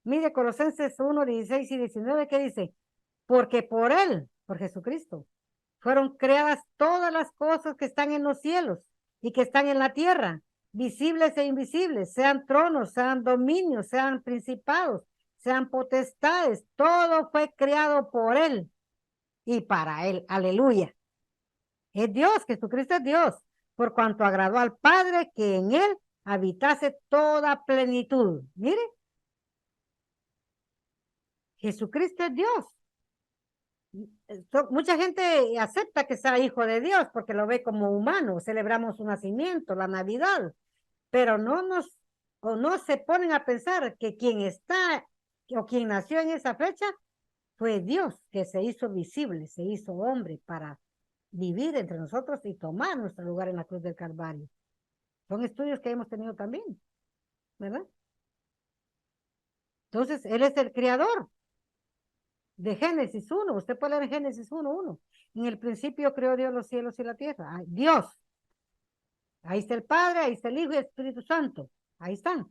Mire Colosenses 1, 16 y 19, ¿qué dice? Porque por él, por Jesucristo, fueron creadas todas las cosas que están en los cielos y que están en la tierra, visibles e invisibles, sean tronos, sean dominios, sean principados, sean potestades. Todo fue creado por él y para él. Aleluya. Es Dios, Jesucristo es Dios, por cuanto agradó al Padre que en él habitase toda plenitud. Mire, Jesucristo es Dios. Mucha gente acepta que sea hijo de Dios porque lo ve como humano. Celebramos su nacimiento, la Navidad, pero no se ponen a pensar que quien está o quien nació en esa fecha fue Dios, que se hizo visible, se hizo hombre para vivir entre nosotros y tomar nuestro lugar en la cruz del Calvario. Son estudios que hemos tenido también, ¿verdad? Entonces, Él es el creador de Génesis 1. Usted puede leer Génesis 1:1. En el principio creó Dios los cielos y la tierra. Ay, Dios. Ahí está el Padre, ahí está el Hijo y el Espíritu Santo. Ahí están.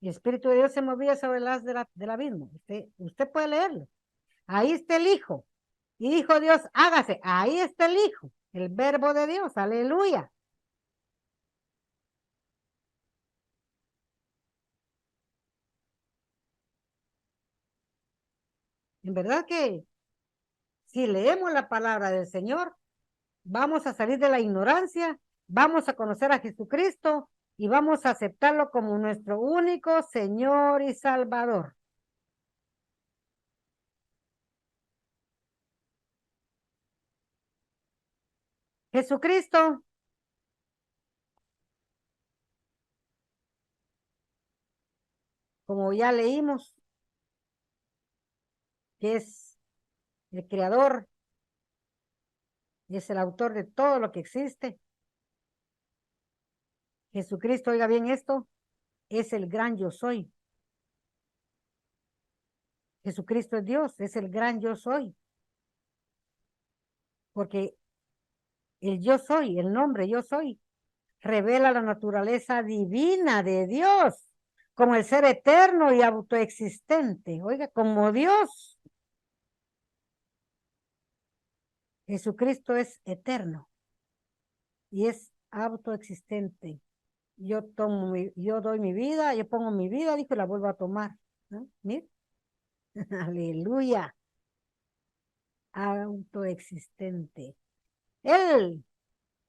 Y el Espíritu de Dios se movía sobre las del abismo. Usted puede leerlo. Ahí está el Hijo. Y dijo Dios, hágase. Ahí está el Hijo, el verbo de Dios. Aleluya. En verdad que si leemos la palabra del Señor, vamos a salir de la ignorancia, vamos a conocer a Jesucristo y vamos a aceptarlo como nuestro único Señor y Salvador. Jesucristo, como ya leímos, que es el creador, es el autor de todo lo que existe. Jesucristo, oiga bien esto, es el gran yo soy. Jesucristo es Dios, es el gran yo soy. Porque el yo soy, el nombre yo soy, revela la naturaleza divina de Dios como el ser eterno y autoexistente. Oiga, como Dios, Jesucristo es eterno y es autoexistente. Yo doy mi vida, yo pongo mi vida, dijo, y la vuelvo a tomar. ¿No? Mira, aleluya, autoexistente. Él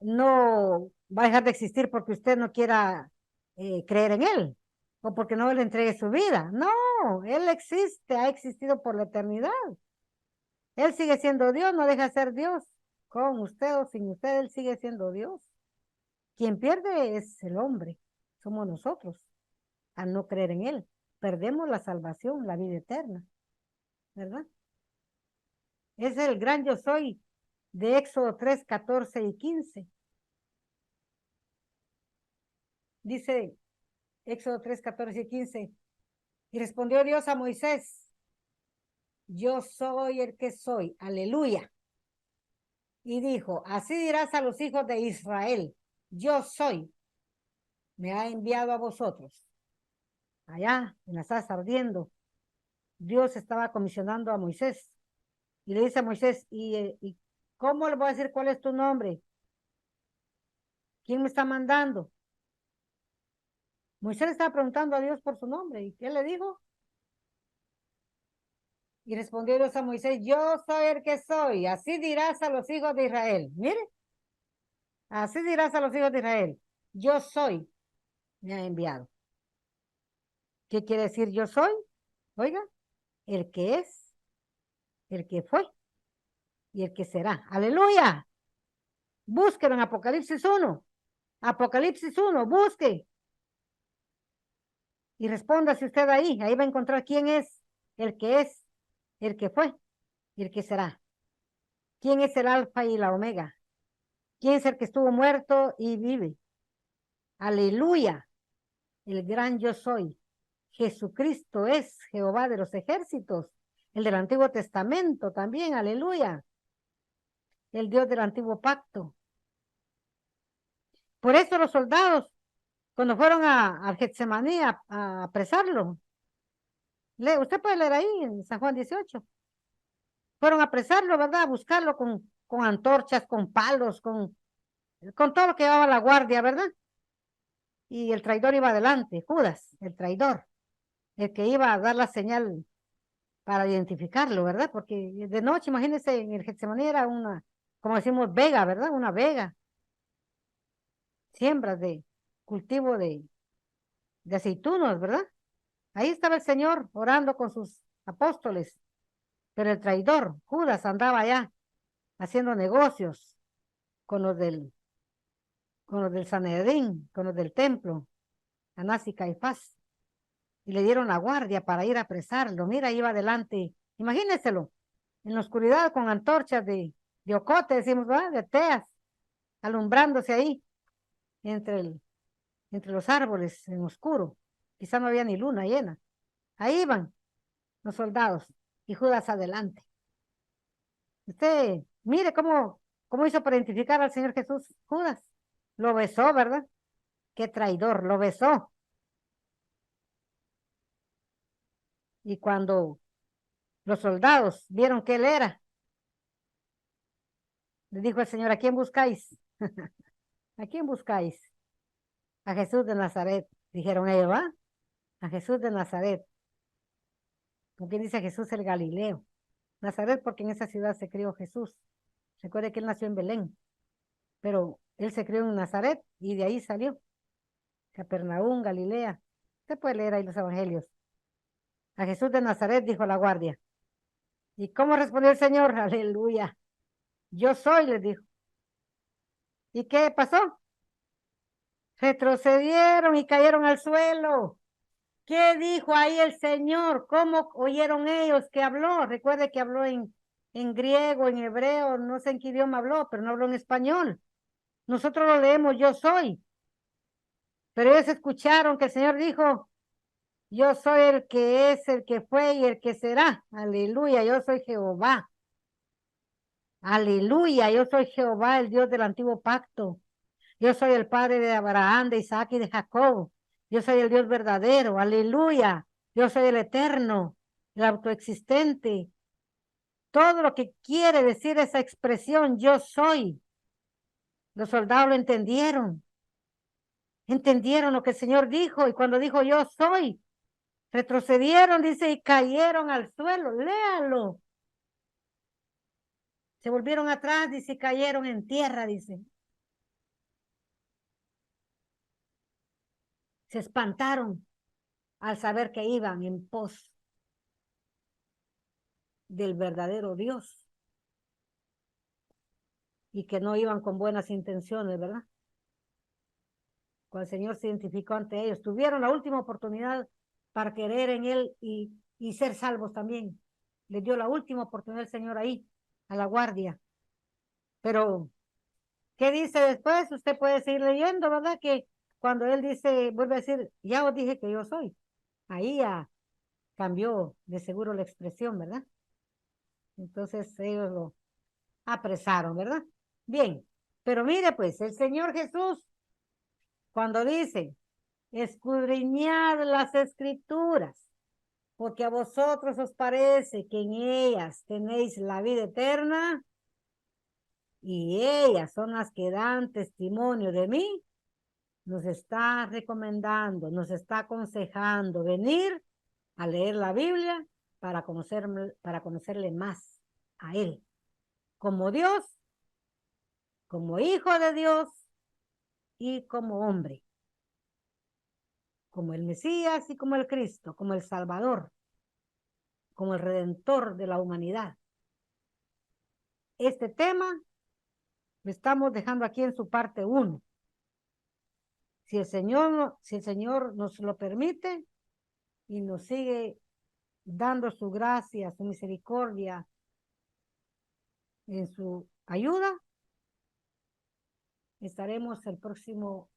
no va a dejar de existir porque usted no quiera creer en él o porque no le entregue su vida. No, él existe, ha existido por la eternidad. Él sigue siendo Dios, no deja de ser Dios. Con usted o sin usted, él sigue siendo Dios. Quien pierde es el hombre, somos nosotros, al no creer en él. Perdemos la salvación, la vida eterna, ¿verdad? Es el gran yo soy de Éxodo 3, 14 y 15. Dice Éxodo 3, 14 y 15. Y respondió Dios a Moisés, yo soy el que soy, aleluya. Y dijo, así dirás a los hijos de Israel, yo soy, me ha enviado a vosotros. Allá, en la salsa ardiendo, Dios estaba comisionando a Moisés. Y le dice a Moisés, ¿y cómo le voy a decir cuál es tu nombre? ¿Quién me está mandando? Moisés le estaba preguntando a Dios por su nombre. ¿Y qué le dijo? Y respondió Dios a Moisés, yo soy el que soy, así dirás a los hijos de Israel. Mire, así dirás a los hijos de Israel, yo soy, me ha enviado. ¿Qué quiere decir yo soy? Oiga, el que es, el que fue y el que será. Aleluya. Búsquelo en Apocalipsis 1. Apocalipsis 1, busque. Y respóndase usted ahí. Ahí va a encontrar quién es, el que fue y el que será. ¿Quién es el alfa y la omega? ¿Quién es el que estuvo muerto y vive? Aleluya. El gran yo soy. Jesucristo es Jehová de los ejércitos. el del Antiguo Testamento también, aleluya, el Dios del Antiguo Pacto. Por eso los soldados, cuando fueron a Getsemaní a apresarlo, usted puede leer ahí en San Juan 18, fueron a apresarlo, ¿verdad? A buscarlo con antorchas, con palos, con todo lo que llevaba la guardia, ¿verdad? Y el traidor iba adelante, Judas, el traidor, el que iba a dar la señal para identificarlo, ¿verdad? Porque de noche, imagínense, en el Getsemaní era una, como decimos, vega, ¿verdad? Una vega, siembras de cultivo de aceitunos, ¿verdad? Ahí estaba el Señor orando con sus apóstoles, pero el traidor, Judas, andaba allá haciendo negocios con los del Sanedrín, con los del templo, Anás y Caifás, y le dieron la guardia para ir a apresarlo. Mira, iba adelante, imagínenselo, en la oscuridad con antorchas de ocote, decimos, ¿verdad? De teas, alumbrándose ahí entre los árboles en oscuro. Quizá no había ni luna llena. Ahí iban los soldados y Judas adelante. Usted, mire cómo hizo para identificar al Señor Jesús. Judas lo besó, ¿verdad? Qué traidor, lo besó. Y cuando los soldados vieron que él era, le dijo el Señor, ¿a quién buscáis? ¿A quién buscáis? A Jesús de Nazaret. Dijeron ellos, ¿va? A Jesús de Nazaret. ¿Con quién dice Jesús el Galileo? Nazaret porque en esa ciudad se crió Jesús. Recuerde que él nació en Belén, pero él se crió en Nazaret y de ahí salió. Capernaum, Galilea. Usted puede leer ahí los evangelios. A Jesús de Nazaret dijo la guardia. ¿Y cómo respondió el Señor? Aleluya. Yo soy, les dijo. ¿Y qué pasó? Retrocedieron y cayeron al suelo. ¿Qué dijo ahí el Señor? ¿Cómo oyeron ellos que habló? Recuerde que habló en griego, en hebreo, no sé en qué idioma habló, pero no habló en español. Nosotros lo leemos, yo soy. Pero ellos escucharon que el Señor dijo, yo soy el que es, el que fue y el que será. Aleluya, yo soy Jehová. Aleluya, yo soy Jehová, el Dios del antiguo pacto. Yo soy el Padre de Abraham, de Isaac y de Jacob. Yo soy el Dios verdadero. Aleluya. Yo soy el eterno, el autoexistente. Todo lo que quiere decir esa expresión, yo soy. Los soldados lo entendieron. Entendieron lo que el Señor dijo y cuando dijo yo soy, retrocedieron, dice, y cayeron al suelo. Léalo. Se volvieron atrás, dice, y cayeron en tierra, dice. Se espantaron al saber que iban en pos del verdadero Dios y que no iban con buenas intenciones, ¿verdad? Cuando el Señor se identificó ante ellos, tuvieron la última oportunidad para creer en Él y ser salvos también. Les dio la última oportunidad el Señor ahí, a la guardia. Pero, ¿qué dice después? Usted puede seguir leyendo, ¿verdad? Que cuando Él dice, vuelve a decir, ya os dije que yo soy. Ahí ya cambió de seguro la expresión, ¿verdad? Entonces ellos lo apresaron, ¿verdad? Bien, pero mire pues, el Señor Jesús, cuando dice, escudriñad las escrituras, porque a vosotros os parece que en ellas tenéis la vida eterna, y ellas son las que dan testimonio de mí, nos está recomendando, nos está aconsejando venir a leer la Biblia para conocerle más a Él, como Dios, como hijo de Dios y como hombre, como el Mesías y como el Cristo, como el Salvador, como el Redentor de la humanidad. Este tema lo estamos dejando aquí en su parte 1. Si el Señor nos lo permite y nos sigue dando su gracia, su misericordia, en su ayuda, estaremos el próximo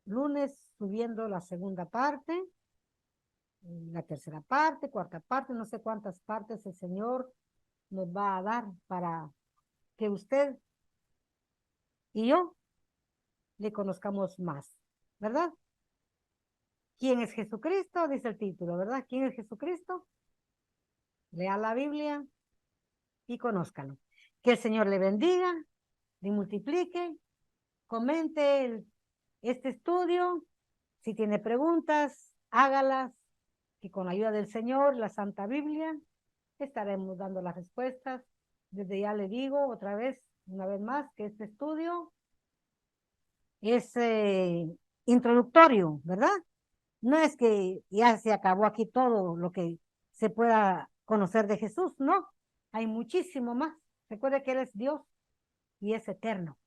lunes subiendo la segunda parte la tercera parte, cuarta parte, no sé cuántas partes el Señor nos va a dar para que usted y yo le conozcamos más, ¿verdad? ¿Quién es Jesucristo? Dice el título, ¿verdad? ¿Quién es Jesucristo? Lea la Biblia y conózcalo. Que el Señor le bendiga, le multiplique, comente este estudio. Si tiene preguntas, hágalas, y con la ayuda del Señor, la Santa Biblia, estaremos dando las respuestas. Desde ya le digo otra vez, una vez más, que este estudio es introductorio, ¿verdad? No es que ya se acabó aquí todo lo que se pueda conocer de Jesús, no. Hay muchísimo más. Recuerde que Él es Dios y es eterno.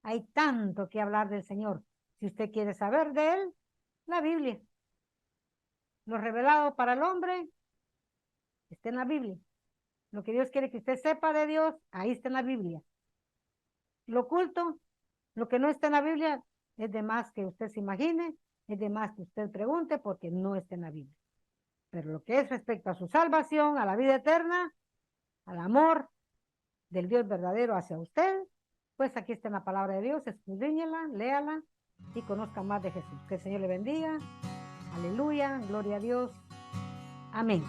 Hay tanto que hablar del Señor. Si usted quiere saber de Él, la Biblia. Lo revelado para el hombre está en la Biblia. Lo que Dios quiere que usted sepa de Dios, ahí está en la Biblia. Lo oculto, lo que no está en la Biblia, es de más que usted se imagine, es de más que usted pregunte porque no está en la Biblia. Pero lo que es respecto a su salvación, a la vida eterna, al amor del Dios verdadero hacia usted, pues aquí está en la palabra de Dios, escudriñela, léala y conozca más de Jesús. Que el Señor le bendiga. Aleluya, gloria a Dios. Amén.